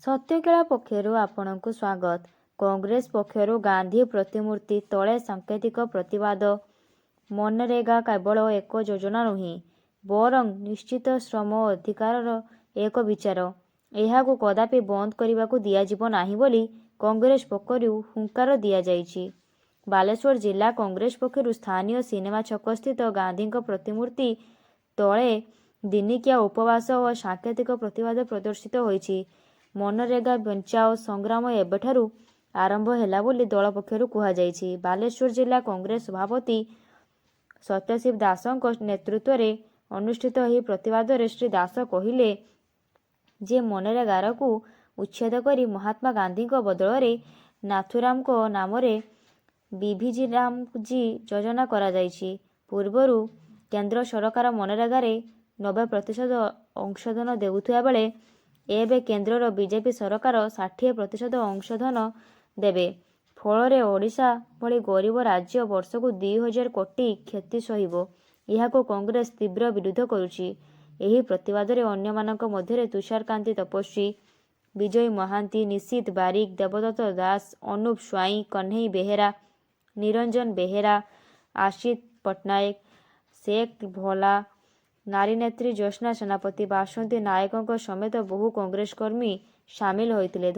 ସତ୍ୟକେଳା ପକ୍ଷରୁ ଆପଣଙ୍କୁ ସ୍ୱାଗତ। କଂଗ୍ରେସ ପକ୍ଷରୁ ଗାନ୍ଧୀ ପ୍ରତିମୂର୍ତ୍ତି ତଳେ ସାଙ୍କେତିକ ପ୍ରତିବାଦ। ମନରେଗା କେବଳ ଏକ ଯୋଜନା ନୁହେଁ, ବରଂ ନିଶ୍ଚିତ ଶ୍ରମ ଅଧିକାରର ଏକ ବିଚାର। ଏହାକୁ କଦାପି ବନ୍ଦ କରିବାକୁ ଦିଆଯିବ ନାହିଁ ବୋଲି କଂଗ୍ରେସ ପକ୍ଷରୁ ହୁଙ୍କାର ଦିଆଯାଇଛି। ବାଲେଶ୍ୱର ଜିଲ୍ଲା କଂଗ୍ରେସ ପକ୍ଷରୁ ସ୍ଥାନୀୟ ସିନେମା ଛକସ୍ଥିତ ଗାନ୍ଧୀଙ୍କ ପ୍ରତିମୂର୍ତ୍ତି ତଳେ ଦିନିକିଆ ଉପବାସ ଓ ସାଙ୍କେତିକ ପ୍ରତିବାଦ ପ୍ରଦର୍ଶିତ ହୋଇଛି। ମନରେଗା ବଞ୍ଚାଅ ସଂଗ୍ରାମ ଏବେଠାରୁ ଆରମ୍ଭ ହେଲା ବୋଲି ଦଳ ପକ୍ଷରୁ କୁହାଯାଇଛି। ବାଲେଶ୍ୱର ଜିଲ୍ଲା କଂଗ୍ରେସ ସଭାପତି ସତ୍ୟଶିବ ଦାସଙ୍କ ନେତୃତ୍ୱରେ ଅନୁଷ୍ଠିତ ଏହି ପ୍ରତିବାଦରେ ଶ୍ରୀ ଦାସ କହିଲେ ଯେ ମନରେଗାକୁ ଉଚ୍ଛେଦ କରି ମହାତ୍ମା ଗାନ୍ଧୀଙ୍କ ବଦଳରେ ନାଥୁରାମଙ୍କ ନାମରେ ବିଭିଜିରାମଜୀ ଯୋଜନା କରାଯାଇଛି। ପୂର୍ବରୁ କେନ୍ଦ୍ର ସରକାର ମନରେଗାରେ 90% ଅଂଶଧନ ଦେଉଥିବା ବେଳେ ଏବେ କେନ୍ଦ୍ରର ବିଜେପି ସରକାର 60% ଅଂଶଧନ ଦେବେ। ଫଳରେ ଓଡ଼ିଶା ଭଳି ଗରିବ ରାଜ୍ୟ ବର୍ଷକୁ 2000 କୋଟି କ୍ଷତି ସହିବ। ଏହାକୁ କଂଗ୍ରେସ ତୀବ୍ର ବିରୋଧ କରୁଛି। ଏହି ପ୍ରତିବାଦରେ ଅନ୍ୟମାନଙ୍କ ମଧ୍ୟରେ ତୁଷାରକାନ୍ତି ତପସ୍ୱୀ, ବିଜୟ ମହାନ୍ତି, ନିଶିତ ବାରିକ, ଦେବଦତ୍ତ ଦାସ, ଅନୁପ ସ୍ୱାଇଁ, କହ୍ନେଇ ବେହେରା, ନିରଞ୍ଜନ ବେହେରା, ଆଶିଷ ପଟ୍ଟନାୟକ, ଶେଖ ଭୋଲା, ନାରୀନେତ୍ରୀ ଜ୍ୟୋତ୍ସ୍ନା ସେନାପତି, ବାସନ୍ତୀ ନାୟକଙ୍କ ସମେତ ବହୁ କଂଗ୍ରେସ କର୍ମୀ ସାମିଲ ହୋଇଥିଲେ।